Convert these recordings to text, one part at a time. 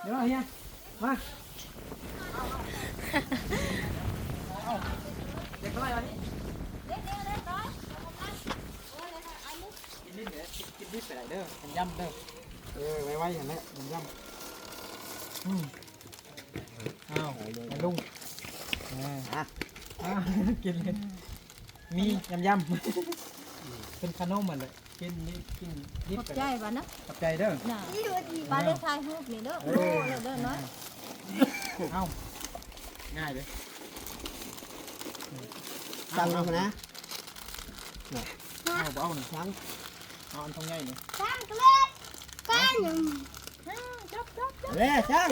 เดี๋ยวเฮียมาเด็กน้อยวันนี้กินนิดเดียวกินนิดไปไหนเด้อยำเด้อไว้อย่างนี้ยำอ้าวลุงกินเลยมียำเป็นขนมมันเลยกินนี่กินนิดไป ใจบ้านะ ขอบใจเด้อ น่ะปลาเล็กชายฮูกนี่เด้อโอ้เด้อน้อย เอ้าง่ายเลย สั่งมานะ เอาเอาหนึ่งครั้งเอาอันทองใหญ่นี่ กันเล็กกันจับ เร่ช่าง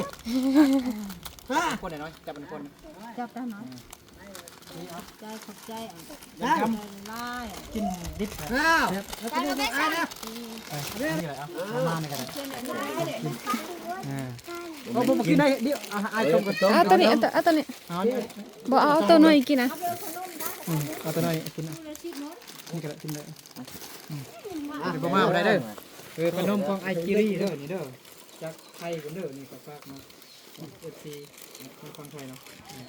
คนไหนน้อยจับเป็นคน จับได้น้อย นี่เอา ใจขอบใจ ยำ ลาย กินดิบนะ อ้าวแล้วก็ดูไอ้นะ นี่แหละเอามาในกระดาษเราบอกกินได้เดี๋ยวไอ้ต้มกับต้ม เอาตัวนี้เอาตัวนี้ เอา บ่เอาตัวน้อยกินนะ เอาตัวน้อยกินนี่กระดาษกินเลยเดี๋ยวบ่มาได้เด้อขนมของไอคิรี่เด้อนี่เด้อจากไทยกันเด้อนี่ก็ฝากมาFC คนฟังไทยเนาะ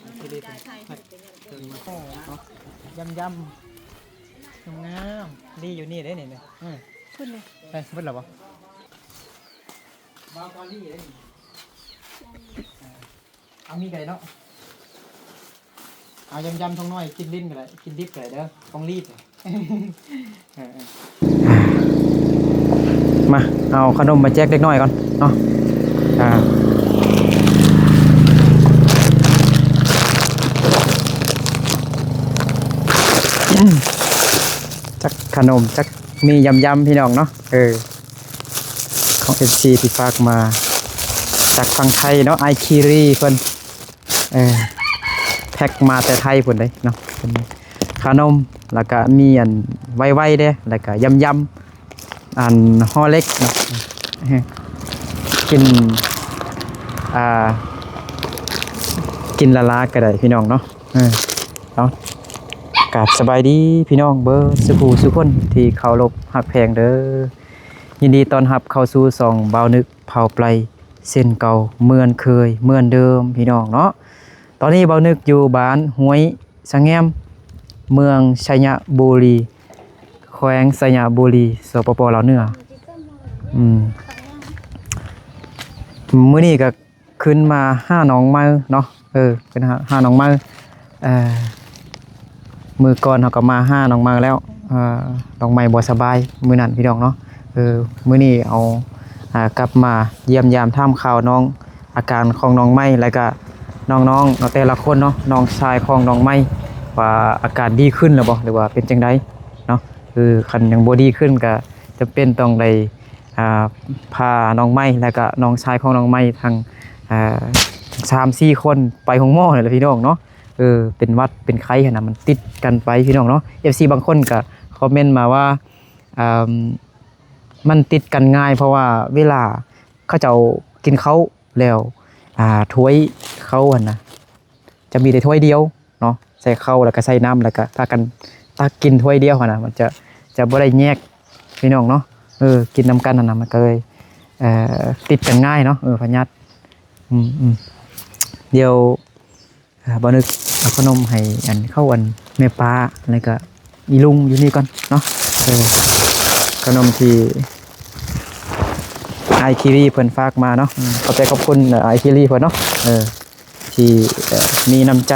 ไอคิรี่ไทยยำงามดีอยู่นี่ได้เนี่ย คุณเลย ไปเบิดหรอปะบางตอนนี้เลยเอามีไก่เนาะเอายำทองน้อยกินลิ้นกันเลยกินดิบกันเลยเด้อต้องรีบมาเอาขนมมาแจกเล็กน้อยก่อนเนาะจักขนมจักมียำพี่น้องเนาะของ FC ที่ฝากมาจากฝั่งไทยเนาะไอคิรีเพิ่นแพ็กมาแต่ไทยเพิ่นเลยเนาะเป็นขนมแล้วก็มีอันไว้ๆเด้แล้วก็ยำอันห่อเล็กเนาะกินกินละลาก็ได้พี่น้องเนาะเนาะกราบสบายดีพี่น้องเบอร์สุภูสุคนที่เคารพหักแพงเด้อยินดีต้อนรับเข้าสู่ส่องบ่าวนึกเผาไพรเส้นเก่าเหมือนเคยเหมือนเดิมพี่น้องเนาะตอนนี้บ่าวนึกอยู่บ้านห้วยสะแงมเมืองชัยบุรีแขวงชัยบุรีสปปลาวเหนือมื้อนี้ก็ขึ้นมาห้าหนองไม้เนาะเป็นห้าหนองไม้มือก่อนเขาก็มาห้าน้องมาแล้วน้องใหม่บ่สบายมือนั่นพี่น้องเนาะมื้อนี้เอากลับมาเยี่ยมยามท่ามข่าวน้องอาการของน้องใหม่แล้วก็น้องๆแต่ละคนเนาะน้องชายของน้องใหม่ว่าอาการดีขึ้นหรือบ่หรือว่าเป็นจังไดเนาะคันยังบ่ดีขึ้นก็จะเป็นต้องได้พาน้องใหม่แล้วก็น้องชายของน้องใหม่ทั้ง3-4 คนไปห้องหมอนี่แหละพี่น้องเนาะเป็นวัดเป็นไข้ขนาดมันติดกันไปพี่น้องเนาะ FC บางคนก็คอมเมนต์มาว่ามันติดกันง่ายเพราะว่าเวลาเขาจะกินเขาแล้วถ้วยเขานะจะมีแต่ถ้วยเดียวเนาะใส่ข้าวแล้วก็ใส่น้ำแล้วก็ถ้ากันตักกินถ้วยเดียวนะมันจะบ่ได้แยกพี่น้องเนาะกินน้ำกันนะมันก็เลยติดกันง่ายเนาะพญาติเดี๋ยวบ่นึกเอาขนมให้อันเข้าอันแม่ป้าแล้วก็อีลุงอยู่นี่ก่อนเนาะขนมที่ไอคิรีเพิ่นฝากมาเนาะขอบใจขอบคุณไอคิรีเพิ่นเนาะที่มีน้ำใจ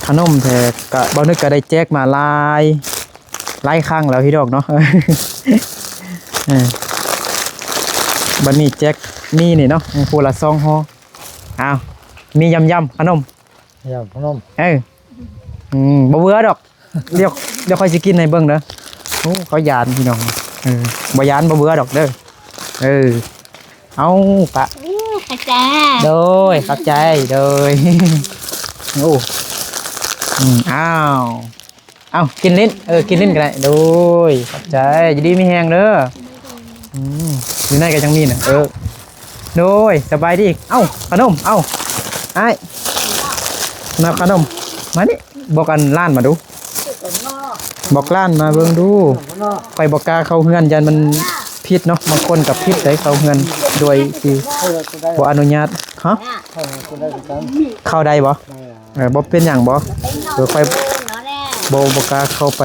ขนมแท้ก็บ่นึกก็ได้แจกมาหลายครั้งแล้วพี่ดอกเนาะบัดนี้แจกนี่เนาะผู้ละ2ห่ออ้าวมียำขนมบ่เบื่อดอกเดี๋ยวค่อยสิกินให้เบิ่งเด้อโอ้เขายานพี่น้องบ่ยานบ่เบื่อดอกเด้อเอาปะขอบใจ โดยขอบใจโดยโอ้เอากินลิ้นกินลิ้นก็ได้โดยขอบใจจะดีมีแฮงเด้ออยู่ในก็จังมีน่ะโดยสบายดีเอ้าขนมเอ้าไอ้นับขนมมานี่บอกกันล้านมาดูบอกล้านมาเบิ่งดูไปบอกกาเข้าเฮือนยันมันพิษเนาะบางคนกับพิษใส่เข้าเฮือน โดยที่บ่อนุญาตฮะเข้าได้บ่บ่เป็นหยังบ่เดี๋ยวค่อยบ่กล้าเข้าไป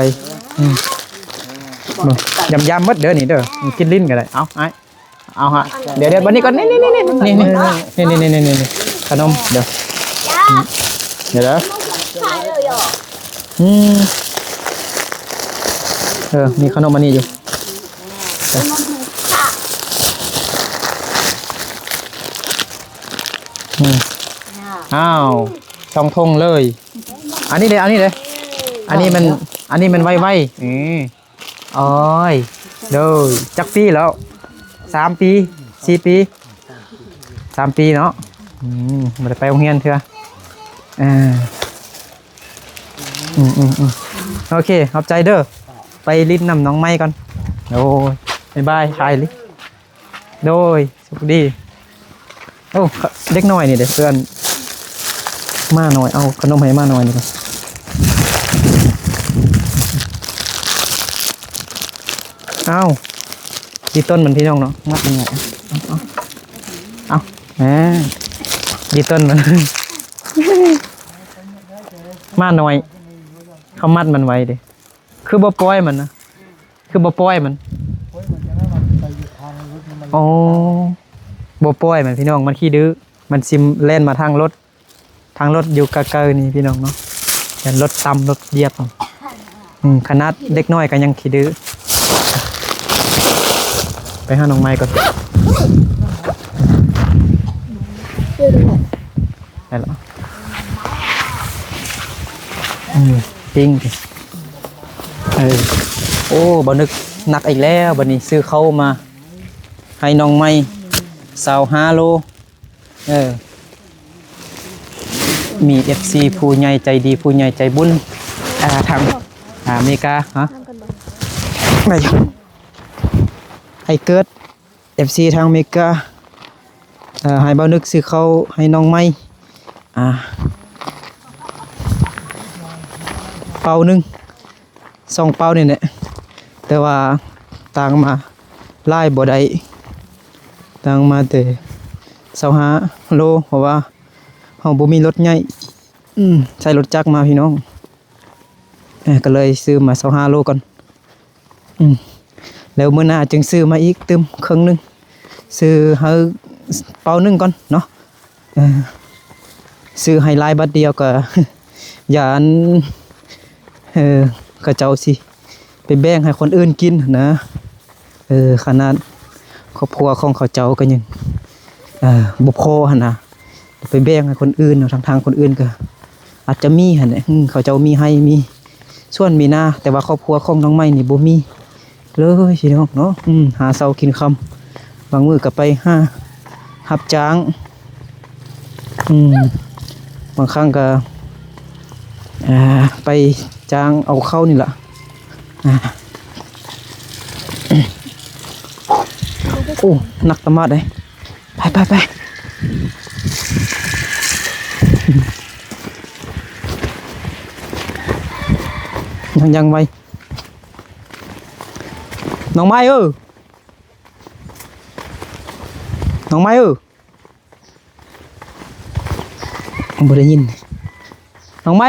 ยำๆหมดเด้อนี่เด้อกินลิ้นก็ได้เอาฮะเดี๋ยวบัดนี้ก่อนนี่ขนมเดี๋ยวมีขนมอันนี้อยู่อ้าวช่องทงเลยอันนี้เลยอันนี้มันไวโอ้ยเด้อจักปีแล้ว3 ปี 4 ปี3 ปีเนาะมาไปโรงเรียนเถอะโอเคขอบใจเด้อไปลิ้นนำน้องไม้ก่อนโอ้ยบายชายลิโดยสุขดีโอ้เด็กน้อยนี่เด็กเพื่อนมาหน่อยเอาขนมให้มาหน่อยนี่ก่อนเอาดีต้นมันพี่น้องเนาะมัดมันไงเอาดีต้นมันมาหน่อยเขามัดมันไว้ดิคือบ่ปล่อยมันนะคือบ่ปล่อยมันโอ้บ่ปล่อยมันพี่น้องมันขี้ดื้อมันซิมเล่นมาทางรถอยู่ไกลๆนี่พี่น้องเนาะแต่รถต่ำรถเหยียบขนาดเด็กน้อยก็ยังขี้ดื้อไปหาน้องไม้ก่อนได้แล้วปิ้งโอ้บ่นึกหนักอีกแล้วบัดนี้ซื้อเข้ามาให้น้องไม้25 โลมี FC ผู้ใหญ่ใจดีผู้ใหญ่ใจบุญทางอเมริกาฮะไม่ไอ้เกิด FC ทางอเมริกาให้บ่นึกซื้อเข้าให้น้องไม้เป่านึง2 เป่านี่แหละแต่ว่าต่างมาไล่บ่ได้ต่างมาแต่25 โลเพราะว่าเฮาบ่มีรถใหญ่ใช้รถจักรมาพี่น้องก็เลยซื้อมา25 โลก่อนแล้วมื้อหน้าจึงซื้อมาอีกตึมครึ่งนึงซื้อให้เป่านึงก่อนเนาะซื้อให้หลายบัดเดียวก็อย่าก็เจ้าสิไปแบ่งให้คนอื่นกินนะขนาดครอบครัวของเขาเจ้าก็ยังบ่พอหั่นน่ะไปแบ่งให้คนอื่นทางคนอื่นก็อาจจะมีหั่นแหละเขาเจ้ามีให้มีส่วนมีหน้าแต่ว่าครอบครัวของน้องไม้นี่บ่มีเลยพี่น้องเนาะหาเช้ากินค่ำบางมื้อก็ไปรับจ้างบางครั้งก็ไปจ้างเอาเข้านี่ล่ะโอ้หนักตะมัดเลยไปยังไวน้องไม้บ่ได้ยินน้องไม้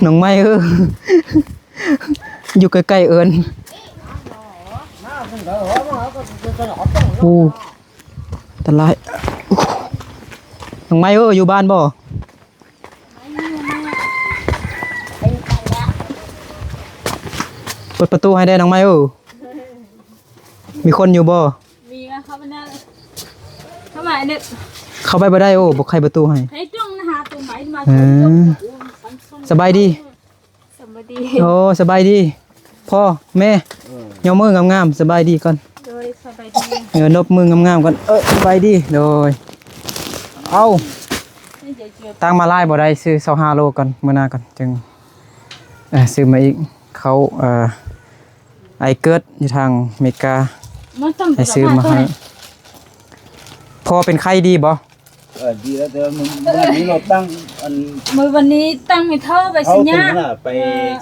น้องไม้อยู่ใกล้ๆเอิญโอ้ตะไลน้องไม้อยู่บ้านบ่เปิดประตูให้ได้น้องไม้มีคนอยู่บ่มีนะเข้าไปได้เข้ามาเนี่ยเข้าไปบ่ได้บ่ใครประตูให้ให้จ้องหาตัวไหนมาสบายดีโอ้สบายดีพ่อแม่ยกมืองามๆสบายดีก่อนโดยสบายดีนบมืองามๆก่อนสบายดีโดยเอาตั้งมาไล่บ่ได้ซื้อ25 โลก่อนมื้อหน้าก่อนจึงซื้อมาอีกเขาไอเกิดอยู่ทางอเมริกาให้ซื้อมาให้พอเป็นไข้ดีบ่ ดีแล้วแต่มึงนี้เราตั้งอัน มือวันนี้ตั้งไม่เท่าไป เขา สัญ ถึ ญาง น่ะไป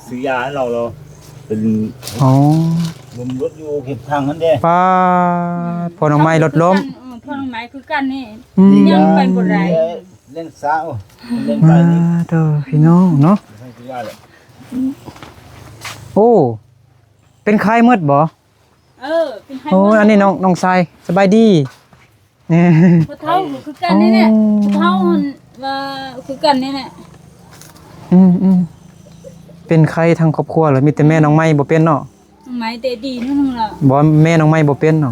ซื้อยาให้เราเป็น อ๋อ ลมรถอยู่เก็บทางนั้นเด้ ป้าพอน้องไม้รถล้ม พ่อน้องไม้คือกันนี่ อืม ยังไปบ่ได้ เล่นสาวเล่น มา ไปนี่ เด้อพี่น้องเนาะ ให้ซื้อยาเลย โอ้เป็นใครหมดบ่ เป็นให้ โอ้อันนี้น้องชายสบายดีเนี่ย พ่อเท่าคือกันนี่แหละพ่อเท่าว่าคือกันนี่แหละ อืมเป็นใครทางครอบครัวเหรอมีแต่แม่น้องไม้บ่เป็นเนาะ น้องไม้เตดีนั่นนึงล่ะ บ่แม่น้องไม้บ่เป็นเนาะ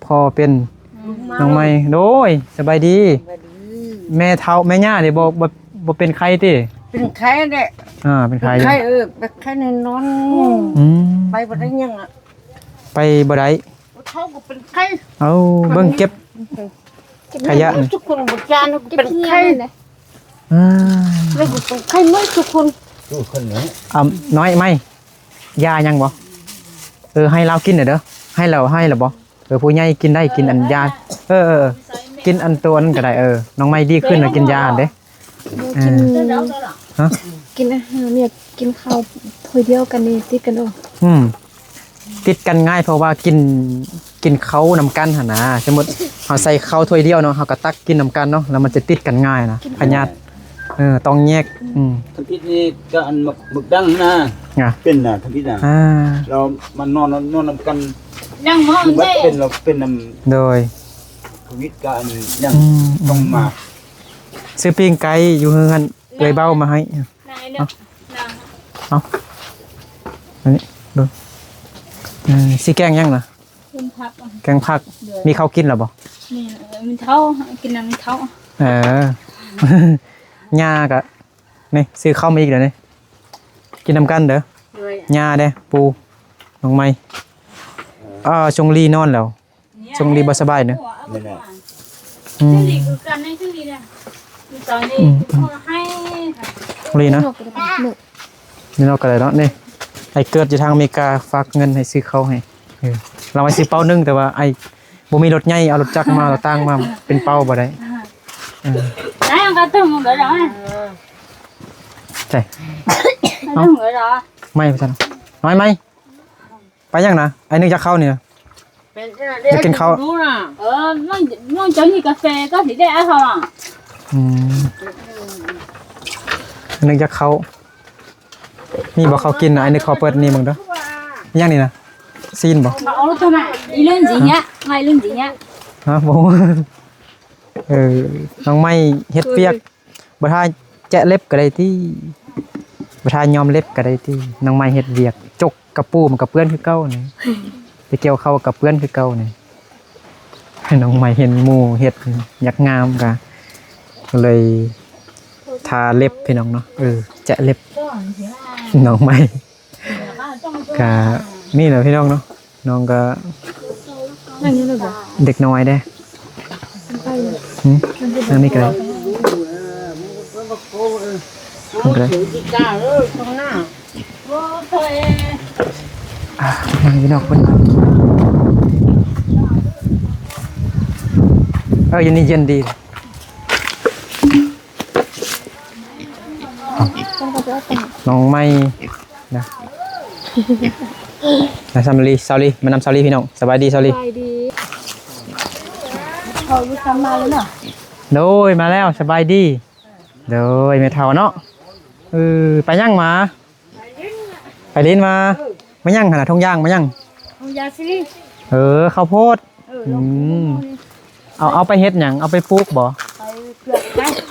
พ่อเป็นน้องไม้โดยสบายดี แม่เฒ่าแม่ย่านี่บ่เป็นใครติ เป็นไข้แหละ เป็นใคร เป็นไข้เป็นไข้ในนอน อืม ไปบ่ได้ยังอ่ะ ไปบ่ได้ เขาก็เป็นไข้ เอาเบิ่งเก็บขยะนี่ ทุกคนบ่จานเป็นไข้ อ่า แล้วก็เป็นไข้หมดทุกคน ดูคนนี้ น้อยไหมยายังบ่ให้เรากินเด้อให้เราบ่ผู้ใหญ่กินได้กินอันยากินอันตัวนั้นก็ได้น้องไม่ดีขึ้นแล้วกินยาเด้ กิน ฮะ กินอาหารเนี่ยกินข้าวถ้วยเดียวกันนี่ติดกันเนาะ ติดกันง่ายเพราะว่ากินเขานำกันหั่นนะสมมุติเฮาใส่ข้าวถ้วยเดียวเนาะเฮาก็ตักกินนำกันเนาะแล้วมันจะติดกันง่ายนะพยาธิต้องแยกทั้งพิษนี่ก็อันหมึกดังนะ ไง เป็นน่ะทั้งพิษน่ะ เรามันนอนนำกัน ยังมอง คือว่า ได้ เป็นเราเป็นน โดย ำทวิตกันยังต้องมา ซื้อปิ้งไก่อยู่เฮือนเลยเบ้ามาให้ นายเนี่ยนาง อันนี้ดูสิแกงยังน่ะ คุณพัก แกงผักมีข้าวกินหรอบ่ นี่มันเท่ากินน้ำเท่า หญ้ากะนี่ซื้อข้าวมาอีกเดี๋ยวนี้กินนำกันเด้อหญ้าเด้ปูน้องไม้ชงลีนอนแล้วชงลีบ่สบายเด้อ นี่แหละ ซึ่งดีคือกันในซึ่งดีเนี่ยตอนนี้เขาให้ ชงลีนะ นอกก็ได้หมึก นี่เราก็ได้เนาะนี่ไอ้เกิดอยู่ทางอเมริกาฝากเงินให้ซื้อข้าวให้เราไปซื้อเป้านึงแต่ว่าไอ้บ่มีรถใหญ่เอารถจักรมาเราตั้งมาเป็นเป้าบ่ได้ nãy ăn cá tôm một cái đó này ใช่ cá tôm một cái đó ไม่ไปซั่นน้อยไหมไปยังนะไอ้นึกจะเข้านี่นะ เป็นได้ จะกินข้าว รู้น่ะ nó giống như cà phê có thể để ăn không à นึกจะเข้ามีบ่เขากินนะไอ้นึกขอเปิดนี่มึงเด้อยังนี่นะซีนบ่ mà ông lúc này đi lên gì nhá mày lên gì nhá ฮะบ่น้องไม้เฮ็ดเปียกบ่ทาแจะเล็บก็ได้ที่บ่ทายอมเล็บก็ได้ที่น้องไม้เฮ็ดเวียกจกกระปูมันกับเพื่อนคือเก่านี่ไปเกี่ยวเข้ากับเพื่อนคือเก่านี่ให้น้องไม้เห็นหมู่เฮ็ดอยากงามก็เลยทาเล็บพี่น้องเนาะแจะเล็บน้องไม้ก็นี่แหละพี่น้องเนาะน้องก็ นั่นนี่เลยบ่ เด็กน้อยเด้อันนี้ก็ได้อันก็ได้ ที่กล้าตรงหน้า มาพี่น้องคนเย็นนี้เย็นดี ต้องก็จะเอาไป น้องไม่นะนะซาลีมานำซาลีพี่น้องสบายดีซาลี ไปดี thôi cứ cầmมาเลยเนาะ โดยมาแล้วสบายดีโดยเมทัลเนาะไปย่างมาไปลิ้นมาไม่ย่างขนาดทงย่างมาย่าง không ra xí ข้าวโพดเอาไปเฮ็ดหยังเอาไปปลูกบ่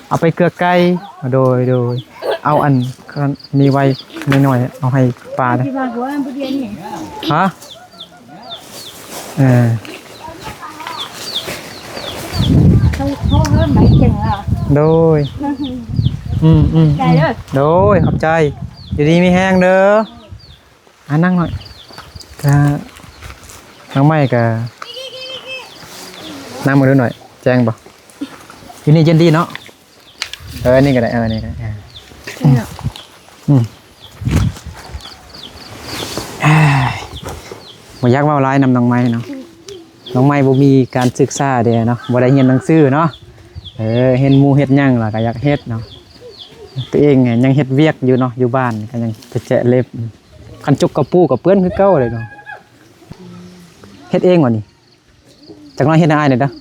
เอาไปเกลือไก่โดยเอาอันมีไว้หน่อยๆเอาให้ปลา đi vào của em bữa đi nhỉ ฮะkhông không hơn mấy chừng à โดยcày đó โดยขอบใจอยู่ดีมีแห้งเด้อนั่งหน่อยก็นั่งไม่ก็นั่งมาดูหน่อยแจ้งบ่อยู่นี่เย็นดีเนาะนี่ก็ได้นี่ก็ได้บ่อยากเว้าหลายนำน้องไม้เนาะน้องไม้บ่มีการศึกษาเด้เนาะบ่ได้เรียนหนังสือเนาะ เห็นหมู่เฮ็ดหยังล่ะก็อยากเฮ็ดเนาะตัวเองไงยังเฮ็ดเวียกอยู่เนาะอยู่บ้านก็ยังไปแจะเล็บคันจกกระปูกับเปื้อนคือเก่าเลยเนาะเฮ็ดเองวะนี่จักหน้อยเฮ็ดให้อ้ายหน่อยเด้อ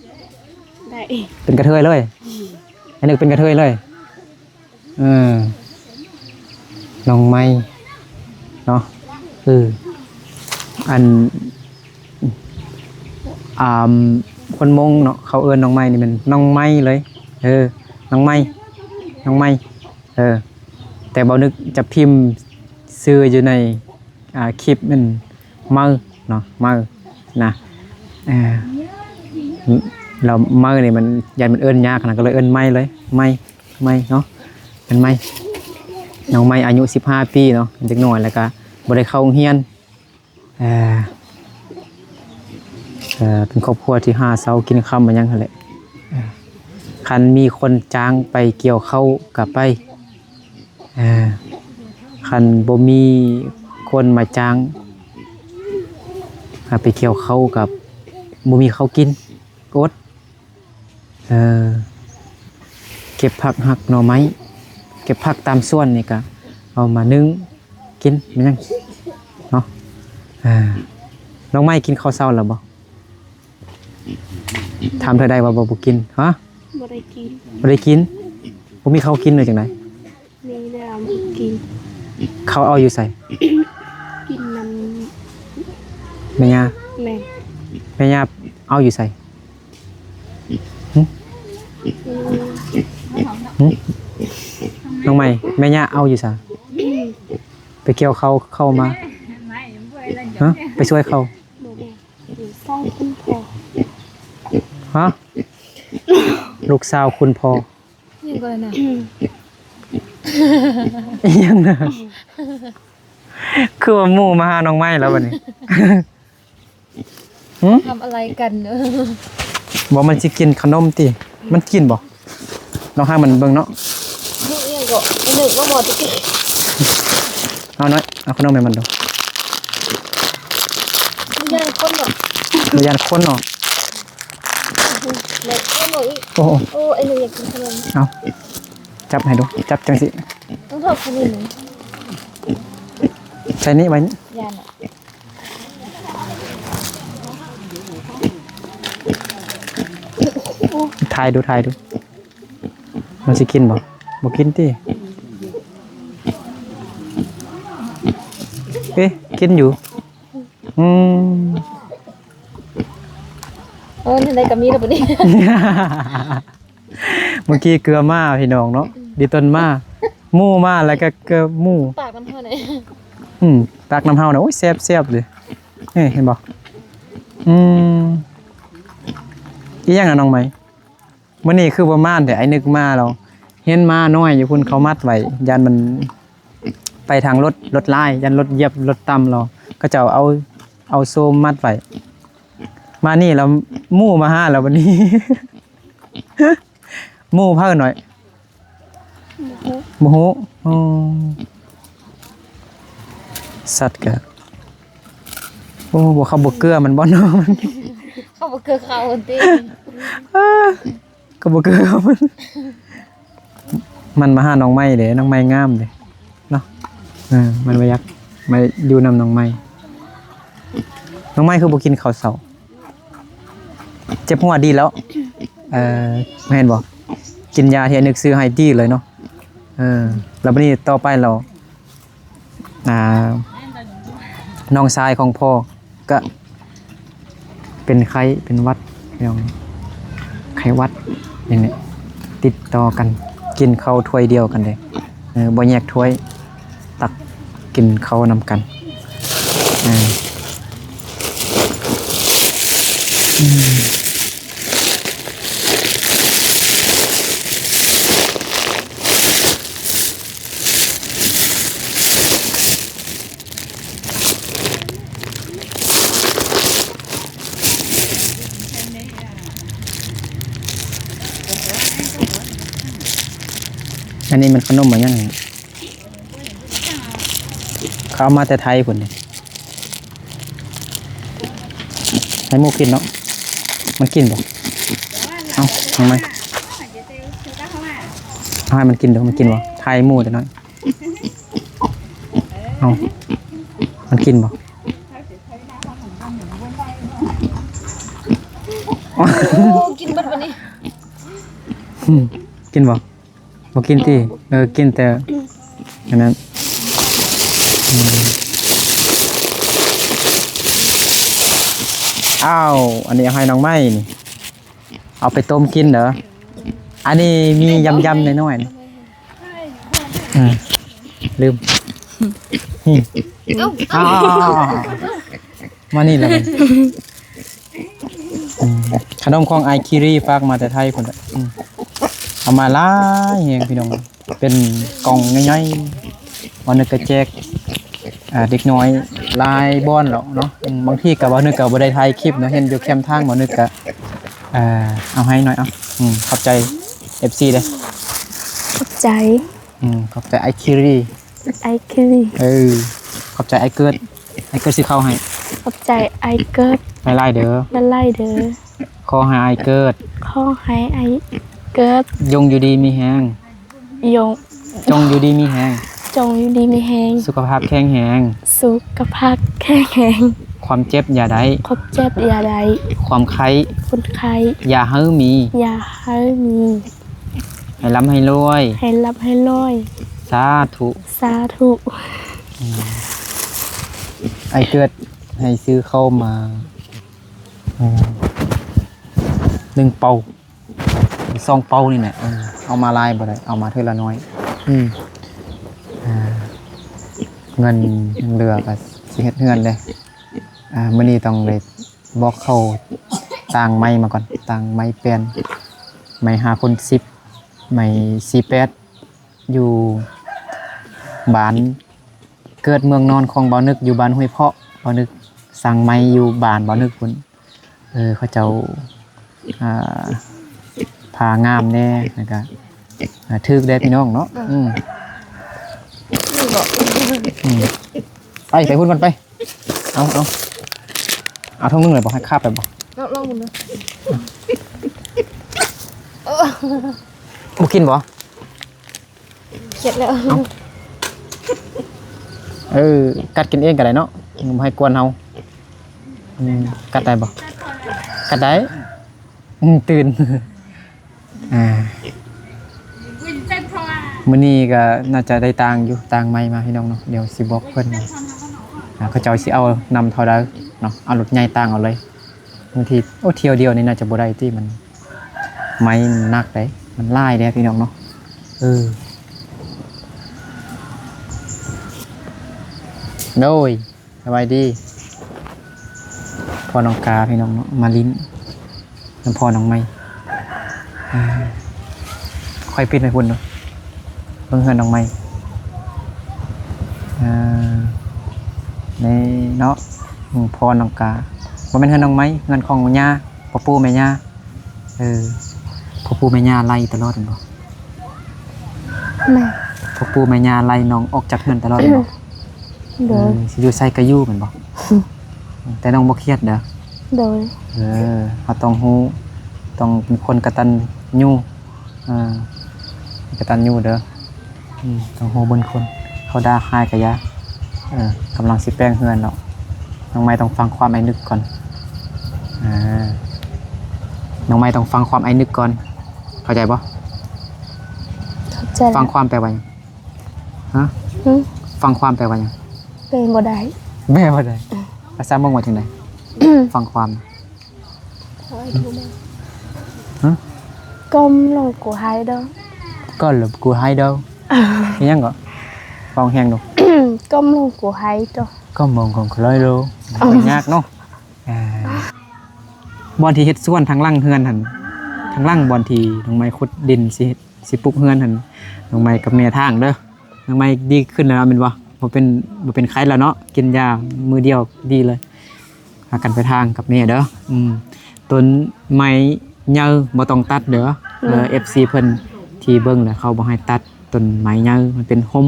ได้ เป็นกระเทยเลยอันนึกเป็นกระเทยเลยน้องไม้เนาะอันคนมงเนาะเขาเอิ้นน้องไม้นี่มันน้องไม้เลยน้องไม้แต่บ่นึกจะพิมพ์ชื่ออยู่ในคลิปมันมือเนาะมือนะเรามือนี่มันยันมันเอิ้นยากนะก็เลยเอิ้นไม้เลยไม้เนาะเป็นไม้น้องไม้อายุ15 ปีเนาะเด็กน้อยแล้วก็บ่ได้เข้าโรงเรียนเป็นครอบครัวที่หาเช้ากินค่ำมายังหั่นแหละคันมีคนจ้างไปเกี่ยวข้าวกับไปคันบ่มีคนมาจ้างไปเกี่ยวข้าวกับบ่มีข้าวกินอดเก็บผักหักหน่อไม้เก็บผักตามส่วนนี่ก็เอามานึ่งกินมันยังเนาะน้องไม้กินข้าวเช้าแล้วบ่ถามเธอได้ว่าบ่กินฮะ บ่ได้กิน บ่ได้กินบ่มีข้าวกินเลยจังได๋ มีแล้วกิน เขาเอาอยู่ใส่ กินน้ แม่ย่า ำแม่ แม่ย่าเอาอยู่ใส่น้องใหม่แม่ย่าเอาอยู่ใส่ไปเกี่ยวเขาเข้ามาฮะไปช่วยเขา บ่แม่อยู่ซ่องคุณพ่อ ฮะลูกสาวคุณพ่อ ยังก็นะ ยังนะคือว่าหมู่มาหาน้องไม้แล้วบัดนี้ ทำอะไรกันเนอะ บอกมันสิกินขนมติมันกินบ่ลองให้มันเบิ่งเนาะ ลูกเอียงก็นึกว่าหมดจะกิน เอาน้อยเอาขนมให้มันดู มันยังคนหรอก บ่ยานคนเนาะ เล็กคนหรอกอีก โอ้ โอ้ไอ้หนูอยากกินขนม เอาจับให้ดูจับจังสิ ต้องทอดขนม ใส่นี่ไว้นี่ ยานอ่ะ ถ่ายดูมันสิกินบ่กินติเอ๊ะกินอยู่อืม โอ้ในกับมีแล้วบ่นี่ เมื่อกี้เกลือมาพี่น้องเนาะดีต้นมาหมู่มาแล้วก็เกลือหมู่ ปากมันเท่าไหร่ ตักน้ำเฮาน่ะโอ้ยแซ่บเลยเห็นบ่อีหยังน่ะน้องไหมมื้อนี้คือประมาณแต่ไอ้นึกมาเราเห็นมาน้อยอยู่พุ่นเขามัดไว้ยันมันไปทางรถลายยันรถเหยียบรถต่ำเราก็จะเอาโซมมัดไว้มานี่เราหมู่มาหาแล้ววันนี้ หมู่เพิ่นหน่อยบ่ฮู้สัตว์กะโอ้บ่เขาบ่เกลือมันบ่เนาะ เขาบ่เคือเขาอันติ ก็บ่เกลือมันมาหาน้องไม้เด้น้องไม้งามเด้เนาะมันบ่อยากมาอยู่นำน้องไม้คือบ่กินข้าวเช้าเจ็บหัวดีแล้วแม่นบ่กินยาที่นึกซื้อให้ดีเลยเนาะแล้วบัดนี้ต่อไปเราน้องชายของพ่อก็เป็นไข้เป็นหวัดอย่างไข้หวัดอย่างนี้ติดต่อกันกินข้าวถ้วยเดียวกันเลยบ่แยกถ้วยตักกินข้าวนำกันอันนี้มันขนมเหมือนยังไงเขาเอามาแต่ไทยพุ่นนี่ให้หมูกินเนาะมันกินบ่เอาทำไม เอาให้มันกินเดี๋ยวมันกินบ่ทายหมูแต่น้อยเอามันกินบ่ โอ้กินเบิดวันนี้ กินบ่บ่กินติกินแต่อันนั้นอ้าวอันนี้เอาให้น้องไม้นี่เอาไปต้มกินเหรออันนี้มียำๆน้อยๆนี่ลืมอ้าวมานี่แหละขนมของไอคิริฝากมาแต่ไทยพุ่นน่ะเอามาหลายแฮงพี่น้องเป็นกล่องใหญ่ๆวันนึกก็แจกเด็กน้อยลายบอนแล้วเนาะบางทีก็บ่นึกก็บ่ได้ถ่ายคลิปเนาะเห็นอยู่แคมป์ทางบ่นึกก็เอาให้หน่อยเอาขอบใจ FC เด้อ ขอบใจ ขอบใจไอคิริ ไอคิรี ขอบใจไอเกิดสิเข้าให้ ขอบใจไอเกิด ไล่เด้อ มาไล่เด้อ ขอให้ไอเกิด ข้อให้ไอเกิด ยงอยู่ดีมีแฮง ยง จงอยู่ดีมีแฮง จงอยู่ดีมีแหง สุขภาพแข็งแรง สุขภาพแข็งแรง ความเจ็บอย่าได้ ครบเจ็บอย่าใด ความไข้ คนไข้ อย่าให้มี อย่าให้มี ให้ร่ำให้รวย ให้รับให้ร้อย สาธุ สาธุ ไอเกิดให้ซื้อเข้ามา1 เป่า2 เป่านี่แหละเอามาลายบ่ได้เอามาเท่าละน้อยเงินยังเหลือก็สิเฮ็ดเฮือนเลยมื้อนี้ต้องเลยบอกเข้าต่างไม้มาก่อนต่างไม้เปลี่ยนไม้5คน10ไม้48อยู่บ้านเกิดเมืองนอนของบ่าวนึกอยู่บ้านห้วยเพาะบ่าวนึกสั่งไม้อยู่บ้านบ่าวนึกพุ่นเขาเจ้าพางามแน่แล้วก็ถึกได้พี่น้องเนาะไปพุ่นกันไปเอาท้องนึงเลยบอกให้คาบไปบอกลองมึงนะบ่กินบ่ เข็ดแล้ว กัดกินเองก็ได้เนาะบ่ให้กวนเฮากัดได้บ่กัดได้ตื่นมื้อนี้ก็น่าจะได้ตังอยู่ตังใหม่มาพี่น้องเนาะเดี๋ยวสิบอกเพิ่นเขาเจ้าสิเอานำเท่าใดเนาะเอารถใหญ่ตังเอาเลยบางทีเที่ยวเดียวนี่น่าจะบ่ได้ที่มันไม้หนักได้มันลายเด้พี่น้องเนาะโดยสบายดีพ่อน้องกาพี่น้องเนาะมาลิ้นน้ำพ่อน้องไม้ค่อยปิดให้พุ่นเนาะเพิ่งเฮือนน้องไม้นี่เนาะพ่อน้องกาบ่แม่นเฮือนน้องไม้เฮือนของย่าพ่อปู่แม่ย่าพ่อปู่แม่ย่าไล่ตลอดบ่ แม่ พ่อปู่แม่ย่าไล่น้องออกจากเฮือนตลอดบ่โดย สิอยู่ไสก็อยู่แม่นบ่แต่น้องบ่เครียดเด้อ โดย เขาต้องฮู้ต้องเป็นคนกตัญญูกตัญญูเด้อต้องฮู้เบิ่งคนเขาด่าคายก็อย่ากำลังสิแป้งเฮือนเนาะน้องไม้ต้องฟังความไอ้นึกก่อนน้องไม้ต้องฟังความไอ้นึกก่อนเข้าใจบ่ เข้าใจ ฟังความแปลว่าหยังฮะฟังความแปลว่าหยัง เป็นบ่ได้ แม่บ่ได้ภาษาเมืองว่าจังได๋ฟังความก้มลงกูให้เด้อ ก็หลบกูให้เด้อมีหยังก็ฟังแฮงดอก ก้มลงกูให้เด้อ ก็มองของเลยโลยากเนาะบอนที่เฮ็ดส่วนทางล่างเฮือนหั่นทางล่างบอนที่น้องไม้ขุดดินสิปลูกเฮือนหั่นน้องไม้กับแม่ทางเด้อน้องไม้ดีขึ้นแล้วแม่นบ่เป็นไข้แล้วเนาะกินยามื้อเดียวดีเลยพากันไปทางกับแม่เด้อต้นไม้เยอะบ่ต้องตัดเด้อFC เพิ่นที่เบิ่งน่ะเขาบ่ให้ตัดต้นไม้เยอะมันเป็นห่ม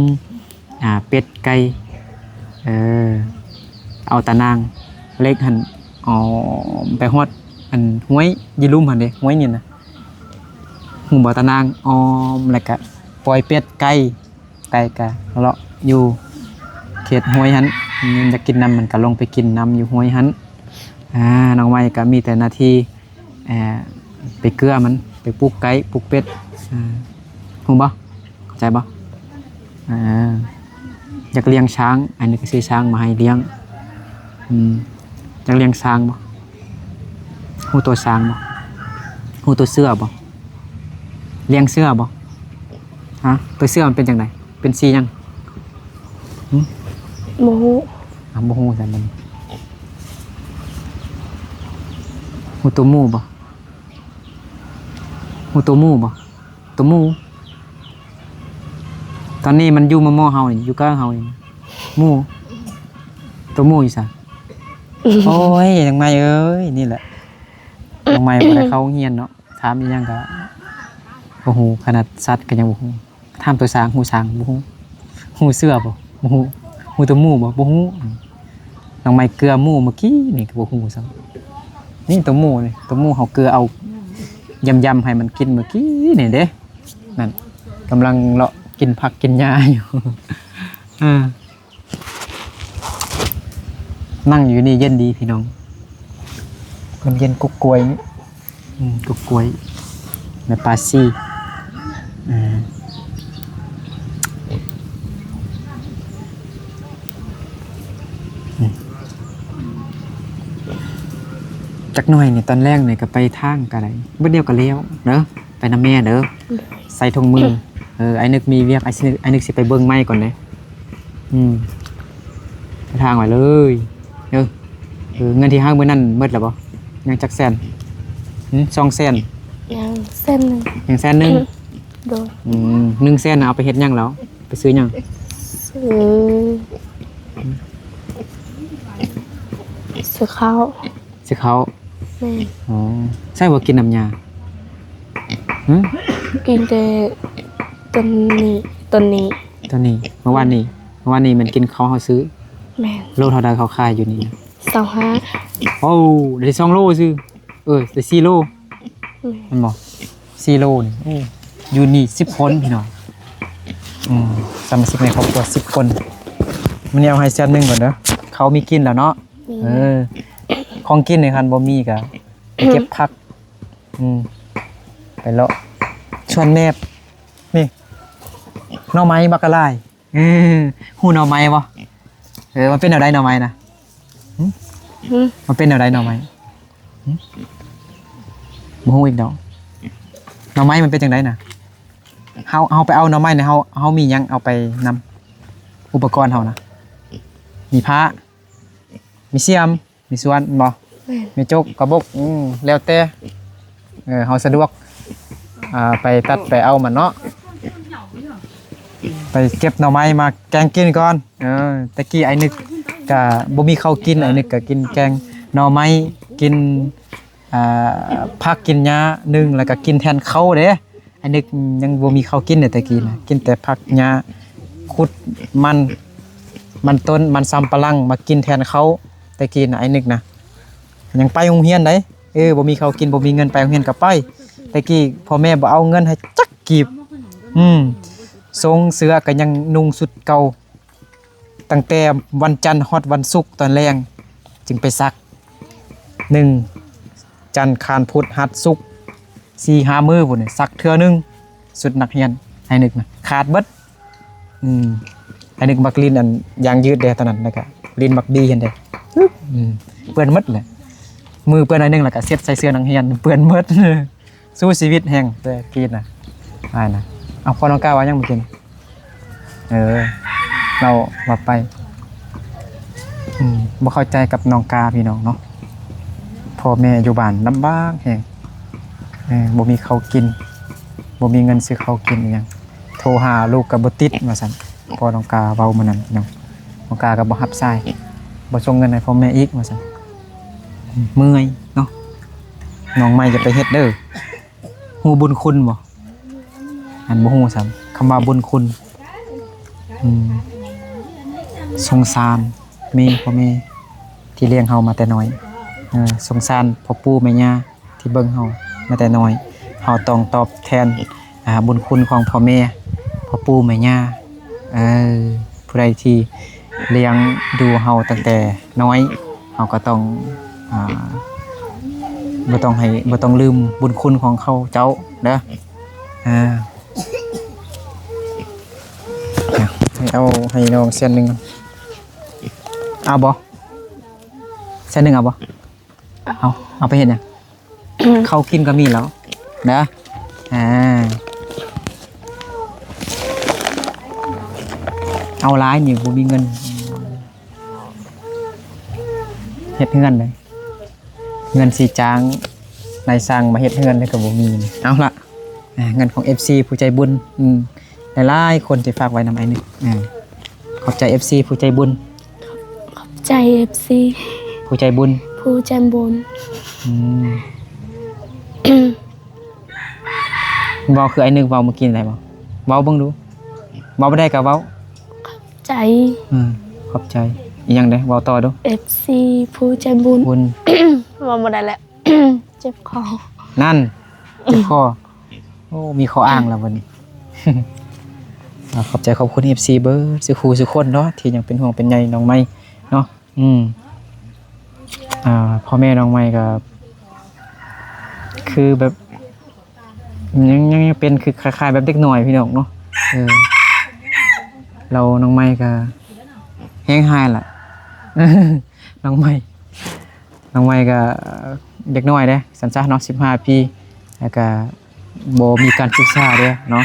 เป็ดไก่เอาตะนางเล็กหั่นไปฮอดอันห้วยยีลุ่มหั่นเด้ห้วยนี่นะหูบ่ตะนางแล้วก็ ปล่อยเป็ดไก่กะเลาะอยู่เขตห้วยหันมันจะกินน้ำมันก็ลงไปกินน้ำอยู่ห้วยหันน้องไม้ก็มีแต่หน้าที่ไปเกลือมันไปปลูกไก่ปลูกเป็ดฮู้บ่เข้าใจบ่อยากเลี้ยงช้างอันนี้ก็ซื้อช้างมาให้เลี้ยงอยากเลี้ยงช้างบ่ฮู้ตัวช้างบ่ฮู้ตัวเสือบ่เลี้ยงเสือบ่ฮะตัวเสือมันเป็นจังไดเป็นสีหยังโมโห บ่ฮู้ซั่นมันฮู้ตัวหมูบ่ฮู้ตัวหมูบ่ตัวหมูตอนนี้มันอยู่มอเฮานี่อยู่กลางเฮานี่หมูตัวหมูอยู่ซะโอ้ยจังไมเอ้ยนี่แหละจังไมบ่ได้เข้าโรงเรียนเนาะถามอีหยังก็บ่ฮู้ขนาดสัตว์ก็ยังบ่ฮู้ถามตัวช้างฮู้ช้างบ่ฮู้ฮู้เสือบ่ฮู้ฮู้ตัวหมูบ่ฮู้จังไมเกลือหมูเมื่อกี้นี่ก็บ่ฮู้ซ้ำนี่ตัวหมูนี่ตัวหมูเฮาเกลือเอายำให้มันกินเมื่อกี้นี่เด้นั่นกำลังเลาะกินผักกินหญ้าอยู่ นั่งอยู่นี่เย็นดีพี่น้องมันเย็นกุ๊กกล้วยนี่กุ๊กกล้วยในปาซี่จักหน่อยนี่ตอนแรกนี่ก็ไปทางก็ได้บ่เดียวก็แล้วเด้อไปนำแม่เด้อใส่ถุงมือไอ้นึกมีเวียกไอ้นึกสิไปเบิ่งไม้ก่อนเด้ไปทางไว้เลยเงินที่ห้างมื้อนั้นหมดแล้วบ่ยังจักแสน2แสนยังเส้นหนึ่งยังแสนนึงโดย1แสนเอาไปเฮ็ดหยังแล้วไปซื้อหยังซื้อข้าว ซื้อข้าวแม่อ๋อใช่บ่กินน้ำยากินแต่ตัวนี้เมื่อวานนี้มันกินข้าวเฮาซื้อแม่โลเท่าใดเขาขายอยู่นี่25โอ้ได้2โลซื้อได้4โลมันบ่4โลนี่โอ้อยู่นี่10คนพี่น้องสมาชิกในครอบครัว10คนมันเอาให้แสนนึงก่อนเด้อเขามีกินแล้วเนาะของกินในคันบ่มีก็เก็บผักไปเลาะชวนแนบนี่หน่อไม้บักกะลายฮู้หน่อไม้บ่มันเป็นแนวใดหน่อไม้นะมันเป็นแนวใดหน่อไม้บ่ฮู้อีกดอกหน่อไม้มันเป็นจังไดน่ะเฮาไปเอาหน่อไม้เนี่ยเฮามีหยังเอาไปนำอุปกรณ์เฮานะมีผ้ามีเสียมมีส่วนบ่มีจกกระบอกแล้วแต่เฮาสะดวกไปตัดไปเอามันเนาะไปเก็บหน่อไม้มาแกงกินก่อนตะกี้ไอ้นึกก็บ่มีข้าวกินไอ้นึกก็กินแกงหน่อไม้กินผักกินหญ้านึ่งแล้วก็กินแทนข้าวเด้ไอ้นึกยังบ่มีข้าวกินตะกี้น่ะกินแต่ผักหญ้าขุดมันต้นมันสำปะหลังมากินแทนข้าวตะกี้น่ะไอ้นึกนะยังไปโรงเรียนได้บ่มีข้าวกินบ่มีเงินไปโรงเรียนก็ไปตะกี้พ่อแม่บ่เอาเงินให้จักกีบทรงเสื้อก็ยังนุ่งสุดเก่าตั้งแต่วันจันทร์ฮอดวันศุกร์ตอนแรงจึงไปซัก1จันทร์คานพุธหัดศุกร์ 4-5 มื้อพุ่นซักเทื่อนึงสุดนักเรียนให้นึกนะขาดเบิดให้นึกมักลินอันยางยืดแดตอนนั้นแล้วก็ลินมักดีเห็นได้เปื้อนหมดแหละมือเปื้อนอันนึงแล้วก็เช็ดใส่เสื้อนักเรียนเปื้อนหมดสู้ชีวิตแห่งแต่กินน่ะอ้ายนะเอาพอน้องก้าวว่ายังบ่กินเราว่าไปบ่เข้าใจกับน้องกาพี่น้องเนาะพ่อแม่อยู่บ้านลำบากแฮงบ่มีข้าวกินบ่มีเงินซื้อข้าวกินอีหยังโทรหาลูกก็บ่ติดว่าซั่นพอน้องกาเว้ามื้อนั้นน้องกาก็บ่รับสายบ่ส่งเงินให้พ่อแม่อีกว่าซั่นเมื่อยเนาะน้องใหม่จะไปเฮ็ดเด้อฮู้บุญคุณบ่อันบ่ฮู้ซ้ำคำว่าบุญคุณสงสารพ่อแม่ที่เลี้ยงเฮามาแต่น้อยสงสารพ่อปู่แม่ย่าที่เบิ่งเฮามาแต่น้อยเฮาต้องตอบแทนบุญคุณของพ่อแม่ พ่อปู่แม่ย่าผู้ใดที่เลี้ยงดูเฮาตั้งแต่น้อยเฮาก็ต้องบ่ต้องลืมบุญคุณของเขาเจ้าเด้อเอาให้น้องเส้นหนึ่งเอาบ่เส้นหนึ่งเอาบ่เอาไปเห็นยัง เขากินก็มีแล้วนะเอาร้ายนี่บ่มีเงินเฮ็ดเงินเลยเงินสีจ้างนายสร้างมาเฮ็ดเงินเลยก็บ่มีเอาละเงินของ FC ผู้ใจบุญหลายๆคนที่ฝากไว้นำไอ้นี่ขอบใจ FC ผู้ใจบุญขอบใจ FC ผู้ใจบุญผู้ใจบุญเว้าคือไอ้นึกเว้าเมื่อกี้ได้บ่เว้าเบิ่งดูเว้าบ่ได้ก็เว้าใจขอบใจอีหยังเด้เว้าต่อดู FC ผู้ใจบุญว่าบ่ได้แล้ว เจ็บคอนั่นเจ็บคอโอ้มีข้ออ้างแล้ววันนี้ ขอบใจขอบคุณ FC เบิร์ดสุขูสุคนเนาะที่ยังเป็นห่วงเป็นใยน้องไม้เนาะพ่อแม่น้องไม้ก็คือแบบยังเป็นคือคล้ายๆแบบเด็กหน่อยพี่น้องเนาะเราน้องไม้ก็แห้งหายล่ะ น้องไม้ก็เด็กน้อยเด้สัญชาติเนาะ15 ปีแล้วก็บ่มีการศึกษาเด้เนาะ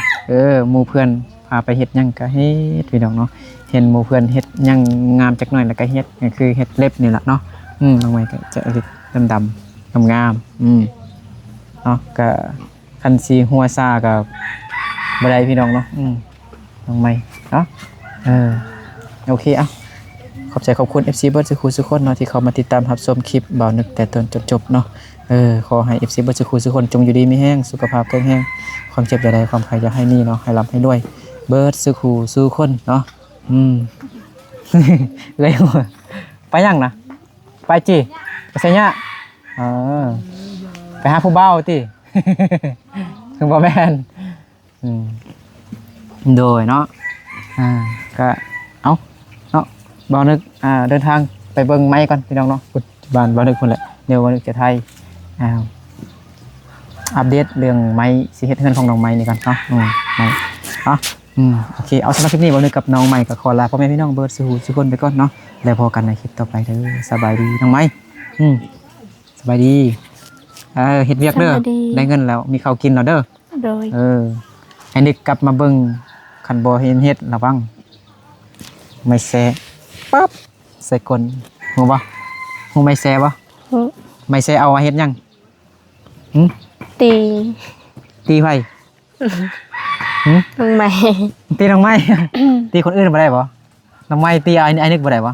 หมู่เพื่อนพาไปเฮ็ดหยังก็เฮ็ดพี่น้องเนาะเห็นหมู่เพื่อนเฮ็ดหยังงามจักหน่อยแล้วก็เฮ็ดก็คือเฮ็ดเล็บนี่แหละเนาะน้องไม้ก็จะเล็บดำๆงามเนาะก็คันสิหัวซ่าก็บ่ได้พี่น้องเนาะน้องไม้เนาะโอเคขอบใจขอบคุณ FC เบิร์ดสุขุสุคนเนาะที่เขามาติดตามรับชมคลิปบ่าวนึกแต่ต้นจนจบเนาะขอให้ FC เบิร์ดสุขุสุคนจงอยู่ดีมีแห้งสุขภาพแข็งแรงความเจ็บใดๆความใครจะให้มีเนาะให้ร่ำให้รวยเบิร์ดสุขุสุคนเนาะเลยไปยังนะไปจิไปไสเนี่ยไปหาผู้บ่าวติ ถึงบ่แม่นโดยเนาะก็เอาเนาะบ่าวนึกเดินทางไปเบิ่งไม้ก่อนพี่น้องเนาะบ้านบ่าวนึกพุ่นแหละเดี๋ยวบ่าวนึกจะไทยอัปเดตเรื่องไม้สิเฮ็ดเฮือนของน้องไม้นี่ก่อนเนาะไม้โอเคเอาสำหรับคลิปนี้บ่าวนึกกับน้องไม้ก็ขอลาพ่อแม่พี่น้องเบิร์ดสุคนไปก่อนเนาะแล้วพอกันในคลิปต่อไปเด้อสบายดีน้องไม้สบายดีเฮ็ดเวียกเด้อได้เงินแล้วมีข้าวกินแล้วเด้อโดยให้นึกกลับมาเบิ่งคันบ่เห็นเฮ็ดระวังไม่แซ่ปั๊บใส่ก้นฮู้บ่ฮู้ไม่แซ่บ่ไม่แซ่เอามาเฮ็ดหยังตีไผน้องไม้ตีน้องไม้ ตีคนอื่นบ่ได้บ่น้องไม้ตีไอ้นึกบ่ได้บ่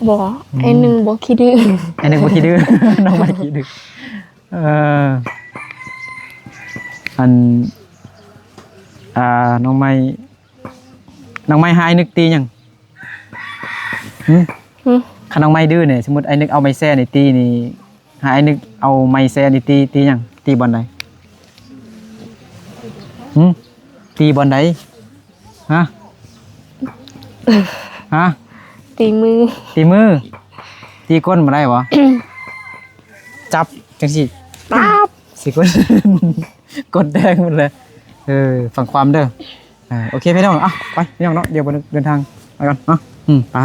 บ่ไอ้นึงบ่ขี้ดื้อไอ้นึงบ่ขี้ดื้อ น้องไม้ขี้ดื้อน้องไม้หาไอ้นึกตีหยังคันน้องไม้ดื้อเนี่ยสมมุติไอ้นึกเอาไม้แซ่นี่ตีนี่หาไอ้นึกเอาไม้แซ่นี่ตีหยังตีบอลใดตีบอลใดฮะตีมือตีก้นบ่ได้บ่ จับจังสิปั๊บสิก้น กดแดงหมดเลยฟังความเด้อโอเคพี่น้องไปพี่น้องเนาะเดี๋ยวเดินทางไปก่อนเนาะไป